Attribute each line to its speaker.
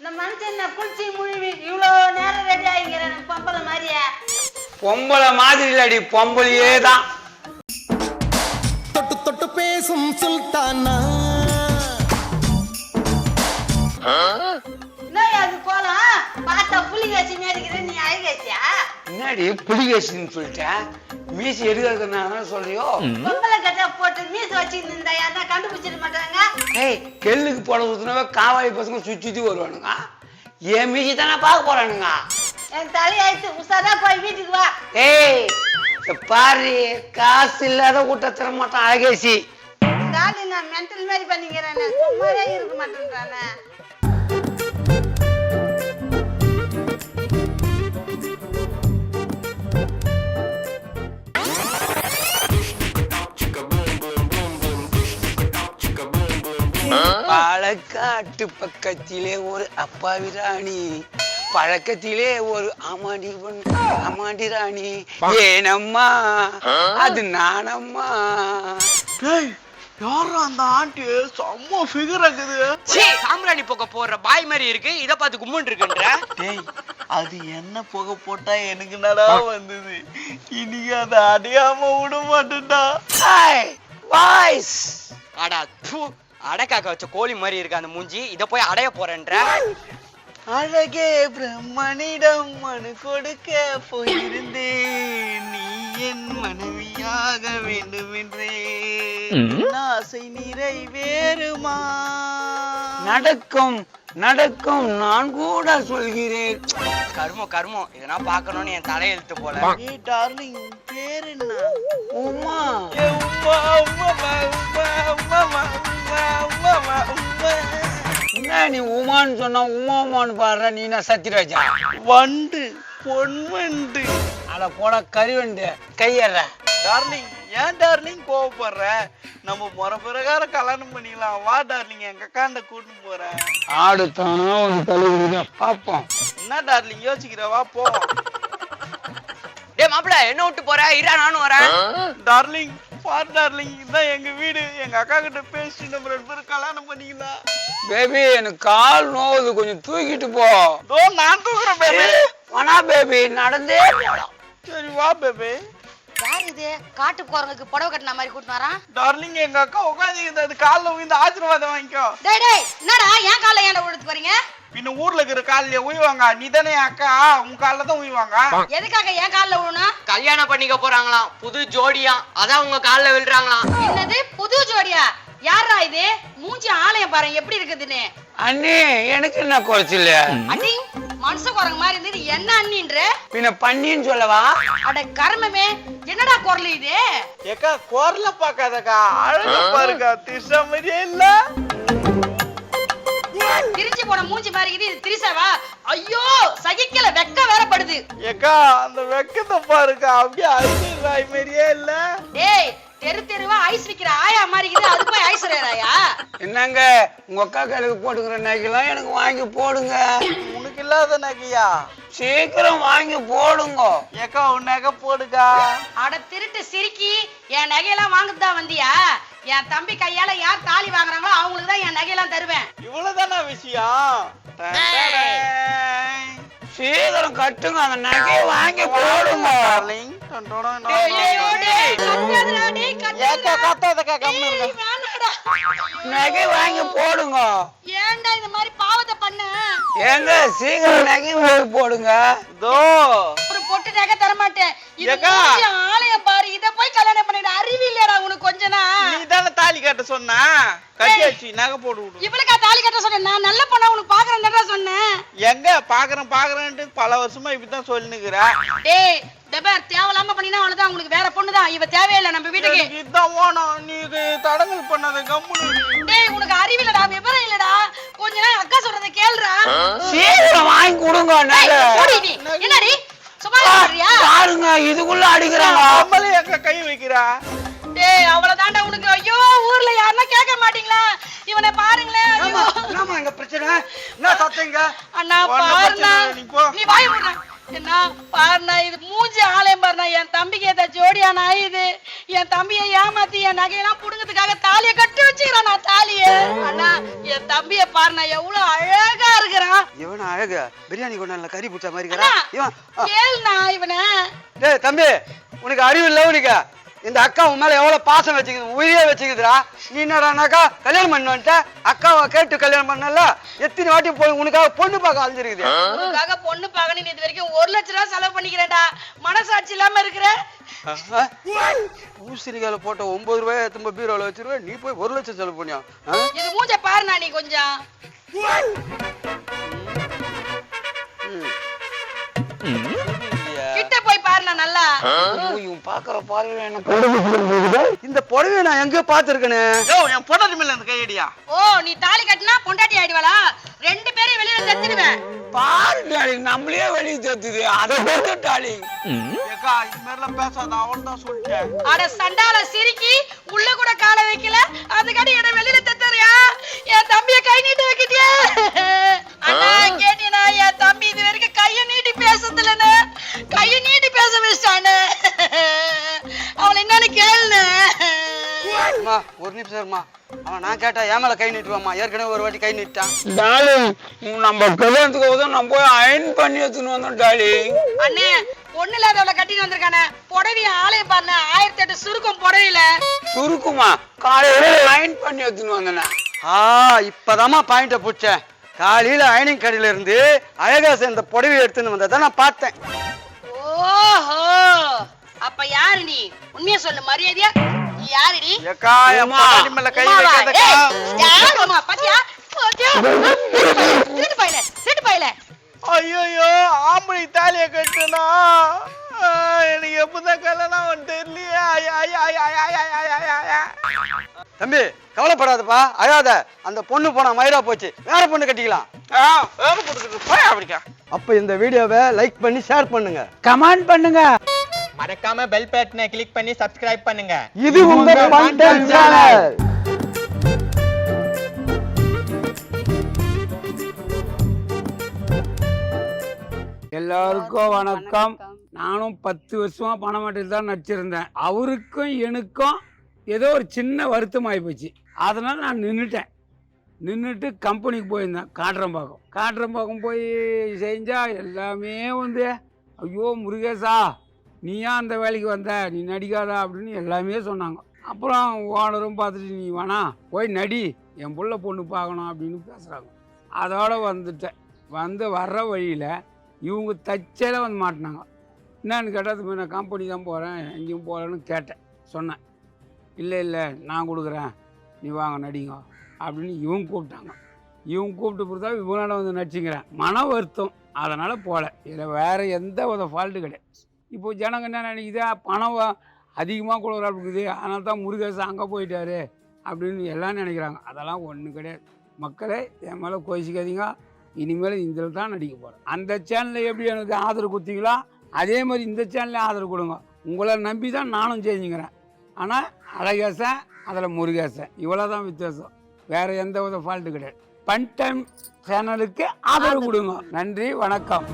Speaker 1: இந்த மனுஷன் குளிச்சி முழுவி இவ்வளோ நேரம் ரெடி ஆகிக்கிறேன் பொம்பளை மாதிரியா?
Speaker 2: பொம்பளை மாதிரி இல்லடி, பொம்பளையே தான்.
Speaker 3: தொட்டு தொட்டு பேசும் சுல்தானா
Speaker 1: அது கோலம் பார்த்தா புலிகேசி நேரிக்கிற நீ அழகேசியா?
Speaker 2: என்னடி புலிகேசின்னு சொல்லிட்டேன்? மீசி எடுக்கிறதுனால சொல்றியோ?
Speaker 1: பொம்பளை கட்டா போட்டு மீசு வச்சுட்டு இருந்தா யாருன்னா கண்டுபிடிச்சிட மாட்டாங்க.
Speaker 2: ஏய், கெல்லுக்கு போட ஊத்துனவே காவாலி பசங்க சுத்தி வருவானுங்க. என் மீசி தானே பார்க்க போறானுங்க.
Speaker 1: என் தலையாயிடுச்சு, உசாரா போய் வீட்டுக்கு வா.
Speaker 2: ஏய் பாரு, காசு இல்லாத கூட்டத்திர மாட்டான் அழகேசி.
Speaker 1: காலி நான் மென்டல் மாதிரி பண்ணிக்கிறேன், சும்மாவே இருக்க மாட்டேன்றானே.
Speaker 2: பாலக்காட்டு பக்கத்திலே ஒரு அப்பாவி ராணி, பழக்கத்திலே ஒரு அமாண்டி ராணி. ஏனம்மா அது நானம்மா.
Speaker 4: யாரும் அந்த ஆண்டி செம்ம ஃபிகர் இருக்குது.
Speaker 5: சாம்பிராணி புகை போடுற பாய் மாதிரி இருக்கு, இத பார்த்து கும்முன் இருக்குன்ற.
Speaker 4: டேய், அது என்ன புகை போட்டா எனக்கு என்னடா வந்தது? இன்னைக்கு அதை அடையாம விட மாட்டேன்டா.
Speaker 2: பாய்ஸ்,
Speaker 5: அடா தூ, அடைக்காக்க வச்ச கோழி மாதிரி இருக்கு அந்த மூஞ்சி, இத போய் அடைய போறேன்ற.
Speaker 4: அழகே பிரம்மனிடம் மனு கொடுக்க போயிருந்தேன், நீ என் மனைவியாக வேண்டும் என்றே ஆசை நிறைவேறுமா?
Speaker 2: நடக்கும் நடக்கும், நான் கூட சொல்கிறேன்.
Speaker 5: கர்மம் கர்மம், இதெல்லாம் பார்க்கணும்னு என் தலையெழுத்து போல.
Speaker 4: ஏய் டார்லிங், பேர் என்ன?
Speaker 2: உமா.
Speaker 4: ஏ உம்மா உம்மா உம்மா உம்மா உம்மா உம்மா.
Speaker 2: என்ன நீ உமான்னு சொன்னா உமான்னு பாடுற? நீ என்ன சத்யராஜா?
Speaker 4: வண்டு, பொன்வண்டு.
Speaker 2: அட போட கறிவண்டு, கையற.
Speaker 4: டார்லிங், ஏன் டார்லிங் கோவப்படுற? நம்ம முறை பிரகாரம் கல்யாணம் பண்ணிக்கலாம். வா டார்லிங், எங்க அக்காண்ட கூட்டிட்டு போறேன்.
Speaker 2: ஆடுத்தானா ஒரு தலைவிதான் பாப்போம்.
Speaker 4: என்ன டார்லிங் யோசிக்கிற? வா போ.
Speaker 5: டேய் மாப்பிள, என்ன விட்டு போற? இரா நானும் வரேன்.
Speaker 4: டார்லிங் பார் டார்லிங், இதான் எங்க வீடு. எங்க அக்கா கிட்ட பேசி நம்ம 2 பேரும் கல்யாணம் பண்ணிக்கலாம்.
Speaker 2: பேபி, எனக்கு கால் நோவுது, கொஞ்சம் தூக்கிட்டு போ.
Speaker 4: தோ நான் தூக்குறேன் பேபி.
Speaker 2: வேணா பேபி, நடந்தே போலாம்.
Speaker 4: சரி வா பேபி.
Speaker 1: யார் இது காட்டு போறவங்களுக்கு புடவை கட்டின மாதிரி கூட்டிட்டு வரான்?
Speaker 4: டார்லிங், எங்க அக்கா உட்காந்து அது காலில் விழுந்து ஆசீர்வாதம் வாங்கிக்கோ.
Speaker 1: டேய் டேய், என்னடா என் காலை ஏன்டா விழுத்து போறீங்க?
Speaker 4: பின்ன ஊர்ல இருக்கிற காலில் உய்வாங்க, நீ தானே அக்கா, உன் காலில் தான் உய்வாங்க.
Speaker 1: எதுக்காக என் காலில் விழணும்?
Speaker 5: கல்யாணம் பண்ணிக்க போறாங்களாம், புது ஜோடியா, அதான் உங்க கால்ல விழுறாங்களாம்.
Speaker 1: என்னது புது ஜோடியா? யாரா இது? மூஞ்சி ஆலயம் பாரு எப்படி இருக்குதுன்னு.
Speaker 2: அண்ணி, எனக்கு என்ன குறைச்சில்ல?
Speaker 1: அண்ணி மனுஷ குரங்கு மாதிரி இருந்தது, என்ன அண்ணின்ற?
Speaker 2: பின்ன பண்ணின்னு சொல்லவா?
Speaker 1: அட கர்மமே, என்னடா குரல் இது?
Speaker 4: ஏக்கா குரல பாக்காதக்கா, அழகா பாருக்கா, திரிசா மாதிரியே இல்ல?
Speaker 1: திரிச்சு போன மூஞ்சி மாதிரி இது திரிசாவா? ஐயோ சகிக்கல, வெக்க வேற படுது.
Speaker 4: ஏக்கா அந்த வெக்கத்தை பாருக்கா, அப்படியே ஐஸ்வர்யா மாதிரியே இல்ல?
Speaker 1: டேய், தெரு தெருவா ஐஸ் விக்கிற ஆயா மாதிரி இது, அது போய் ஐஸ்வர்யாயா?
Speaker 2: என்னங்க, உங்க அக்கா கையிலுக்கு போட்டுக்கிற நகைலாம் எனக்கு வாங்கி போடுங்க.
Speaker 4: உனக்கு இல்லாத நகையா?
Speaker 2: சீக்கிரம் வாங்கி போடுங்க.
Speaker 4: ஏக்கா உன் நகை போடுக்கா.
Speaker 1: அட திருட்டு சிரிக்கி, என் நகையெல்லாம் வாங்கத்தான் வந்தியா? என் தம்பி கையால யார் தாலி வாங்குறாங்களோ அவங்களுக்கு தான் என் நகையெல்லாம் தருவேன்.
Speaker 4: இவ்வளவுதானா விஷயம்?
Speaker 2: சீக்கிரம் கட்டுங்க, அந்த நகையை வாங்கி போடுங்க.
Speaker 4: டார்லிங், ஏக்கா கத்தாதக்கா, கம்முனு இருங்க.
Speaker 1: வேணாடா,
Speaker 2: நகை வாங்கி போடுங்க.
Speaker 1: ஏன்டா இந்த மாதிரி பாவத்தை பண்ண?
Speaker 2: ஏங்க சீக்கிரம் நகை வாங்கி போடுங்க.
Speaker 4: தோ
Speaker 1: ஒரு பொட்டு நகை தர மாட்டேன். இது
Speaker 4: ஏக்கா.
Speaker 1: மூஞ்சி ஆலயம் பாரு, இத போய் கல்யாணம் பண்ணிட அறிவு இல்லையாடா உனக்கு கொஞ்சனா?
Speaker 4: நீ தானே தாலி கட்ட சொன்ன, கட்டியாச்சு, நகை போட்டு விடு.
Speaker 1: இவளுக்கா தாலி கட்ட சொன்னேன்? நான் நல்ல பொண்ணா உனக்கு பாக்குறேன்டா சொன்னேன்.
Speaker 4: எங்க பாக்குறேன்ட்டு பல வருஷமா இப்படிதான் சொல்லினுக்குற.
Speaker 1: டேய் டபர், தேவலாம பண்ணினா அவ்வளவுதான், உங்களுக்கு வேற பொண்ணுதான், இவ தேவையில்லை நம்ம வீட்டுக்கு.
Speaker 4: எனக்கு இதான் ஓணும், நீ தடங்கல் பண்ணாத, கம்முனு.
Speaker 1: டேய் உனக்கு அறிவு இல்லடா, விவரம் இல்லடா, கொஞ்ச நேரம் அக்கா சொல்றத கேளுடா.
Speaker 2: சீக்கிரம் வாங்கி கொடுங்க நகை.
Speaker 1: போடி நீ, என்னடி சும்மா இருக்கியா?
Speaker 2: பாருங்க, இதுக்குள்ள அடிக்கிறாங்க.
Speaker 4: நம்மளே எங்க கை வைக்கிறா?
Speaker 1: டேய் அவ்வளவுதான்டா உனக்கு. ஐயோ ஊர்ல யாருன்னா கேட்க மாட்டீங்களா? இவனை பாருங்களேன். ஐயோ
Speaker 2: என்னமா எங்க பிரச்சனை? என்ன சத்தங்க?
Speaker 1: அண்ணா
Speaker 4: ஒண்ணும்
Speaker 1: பாருண்ணா,
Speaker 4: பிரச்சனை இல்லை, நீ போ.
Speaker 1: நீ வாய் மூடுற. என்ன பாருண்ணா இது மூஞ்சி ஆலயம் பாருண்ணா என் தம்பிக்கு ஏதா ஜோடியானா இது என் தம்பியை ஏமாத்தி என் நகையெல்லாம் புடுங்கிறதுக்காக தாலியை கட்டி வச்சுக்கிறான் நான் தாலியை அண்ணா என் தம்பியை பாருண்ணா எவ்வளவு அழகா இருக்கிறான்
Speaker 4: இவன் அழகு பிரியாணி கொண்டாடல கறி பிடிச்ச மாதிரி
Speaker 1: அண்ணா,
Speaker 4: இவன்
Speaker 1: கேளுண்ணா இவனை
Speaker 4: டேய் தம்பி உனக்கு அறிவு இல்லை உனக்கு இந்த அக்கா உன் மேல எவ்வளவு பாசம் வச்சுக்குது உயிரியே வச்சுக்குதுடா நீ என்னடானாக்கா கல்யாணம் பண்ண வந்துட்ட அக்காவை கேட்டு கல்யாணம் பண்ணல எத்தனை வாட்டி போய் உனக்காக பொண்ணு பார்க்க அழிஞ்சிருக்குது
Speaker 1: உனக்காக பொண்ணு பார்க்க நீ இது வரைக்கும் 1 லட்சம் ரூபாய் செலவு பண்ணிக்கிறேன்டா மனசாட்சி இல்லாம இருக்கிற
Speaker 4: ஊசிரிகால போட்ட 9 ரூபாய் எத்தனை பீரோல வச்சிருவேன் நீ போய் 1 லட்சம் செலவு பண்ணியா
Speaker 1: இது மூஞ்ச பாருண்ணா நீ கொஞ்சம் கிட்ட போய் பாருண்ணா நல்லா
Speaker 2: இவன் பாக்குற பார்வை எனக்கு
Speaker 4: இந்த புடவையை நான் எங்க பாத்துருக்கேனே என் பொண்டாட்டி மேல அந்த கையடியா
Speaker 1: ஓ நீ தாலி கட்டினா பொண்டாட்டி ஆயிடுவாளா 2 பேரையும் வெளியில தத்திடுவேன்
Speaker 2: பாரு டாலிங் நம்மளே வெளியே தத்துது அதை பொறுத்து டாலிங்
Speaker 4: ஏக்கா இது மாதிரிலாம் பேசாத அவன் தான் சொல்லிட்டேன்
Speaker 1: அட சண்டால சிரிக்கி உள்ள கூட காலை வைக்கல அதுக்காடி என்ன வெளியில தத்துறியா என் தம்பிய கை நீட்டி வைக்கிட்டியா அண்ணா கேட்டினா என் தம்பி இது வரைக்கும் கைய நீட்டி பேசுறதுலன்னு கைய நீட்டி பேச வச்சிட்டானே அவளை என்னன்னு கேளுன்னு
Speaker 4: அம்மா ஒரு நிமிஷம் இருமா அவன் நான் கேட்டா ஏன் மேல கை நீட்டுவாமா ஏற்கனவே ஒரு வாட்டி கை நீட்டான்
Speaker 2: டாலிங் நம்ம கல்யாணத்துக்கு போதும் நம்ம போய் அயன் பண்ணி எடுத்துன்னு வந்தோம் டாலிங்
Speaker 1: அண்ணே பொண்ணு இல்லாதவளை கட்டிட்டு வந்திருக்கானே புடவைய ஆலயம் பாருங்க 1008 சுருக்கம் புடவையில
Speaker 2: சுருக்குமா காலையில அயன் பண்ணி எடுத்துன்னு வந்தேன்
Speaker 4: இப்பதாம்மா பாயிண்ட பிடிச்சேன் காலையில அயனிங் கடையில இருந்து அழகா சேர்ந்த புடவை எடுத்துன்னு வந்ததை நான் பார்த்தேன்
Speaker 1: ஓஹோ அப்ப யாரு நீ உண்மையா சொல்லு மரியாதையா நீ யாருடி
Speaker 4: ஏக்கா என் பொண்டாட்டி மேல கை வைக்காதக்கா
Speaker 1: யாருமா பாத்தியா திருட்டு பையல
Speaker 4: ஐயோ ஆம்பளை தாலிய கட்டுனா எனக்கு எப்பதான் கல்யாணம் தெரியலையே தம்பி கவலைப்படாதப்பா அழாத அந்த பொண்ணு போனா மயிரா போச்சு வேற பொண்ணு கட்டிக்கலாம் வேற பொண்ணு அப்ப இந்த வீடியோவை லைக் பண்ணி ஷேர் பண்ணுங்க
Speaker 2: கமெண்ட் பண்ணுங்க
Speaker 6: மறக்காம பெல் பட்டனை கிளிக் பண்ணி சப்ஸ்கிரைப் பண்ணுங்க
Speaker 4: இது உங்க கண்டென்ட் சேனல்
Speaker 2: எல்லாருக்கும் வணக்கம் நானும் 10 வருஷமா பணமாட்டில் தான் நடிச்சிருந்தேன் அவருக்கும் எனக்கும் ஏதோ ஒரு சின்ன வருத்தம் ஆகிப்போச்சு அதனால நான் நின்றுட்டு கம்பெனிக்கு போயிருந்தேன் காட்டுறம்பாக்கம் போய் செஞ்சா எல்லாமே வந்து ஐயோ முருகேசா நீ ஏன் அந்த வேலைக்கு வந்த நீ நடிக்காதா அப்படின்னு எல்லாமே சொன்னாங்க அப்புறம் ஓனரும் பார்த்துட்டு நீ வேணா போய் நடி என் பொண்ணு பார்க்கணும் அப்படின்னு பேசுகிறாங்க அதோட வந்துட்டேன் வர்ற வழியில் இவங்க தச்சையில் வந்து மாட்டினாங்க என்னன்னு கேட்டால் நான் கம்பெனி தான் போகிறேன் எங்கேயும் போகலன்னு கேட்டேன் சொன்னேன் இல்லை நான் கொடுக்குறேன் நீ வாங்க நடிங்க அப்படின்னு இவங்க கூப்பிட்டாங்க கூப்பிட்டு பொறுத்தா இவங்களோட வந்து நடிச்சுங்கிறேன் மன வருத்தம் அதனால் போகல இதில் வேறு எந்த ஒரு ஃபால்ட்டு கிடையாது இப்போ ஜனங்க என்ன நினைக்குது பணம் அதிகமாக கொடுக்குறாப்புக்குது அதனால தான் முருகேசன் அங்கே போயிட்டாரு அப்படின்னு எல்லாம் நினைக்கிறாங்க அதெல்லாம் ஒன்றும் கிடையாது மக்களே என் மேலே கோச்சிக்காதீங்க இனிமேல் இதில் தான் நடிக்க போகிறேன் அந்த சேனலில் எப்படி எனக்கு ஆதரவு கொடுத்தீங்களோ அதே மாதிரி இந்த சேனல்லையும் ஆதரவு கொடுங்க உங்களை நம்பி தான் நானும் செஞ்சுக்கிறேன் ஆனால் அழகேசன் அதில் முருகேசன் இவ்வளோ தான் வித்தியாசம் வேறு எந்த வித ஃபால்ட்டு கிடையாது பன் டைம் சேனலுக்கு ஆதரவு கொடுங்க நன்றி வணக்கம்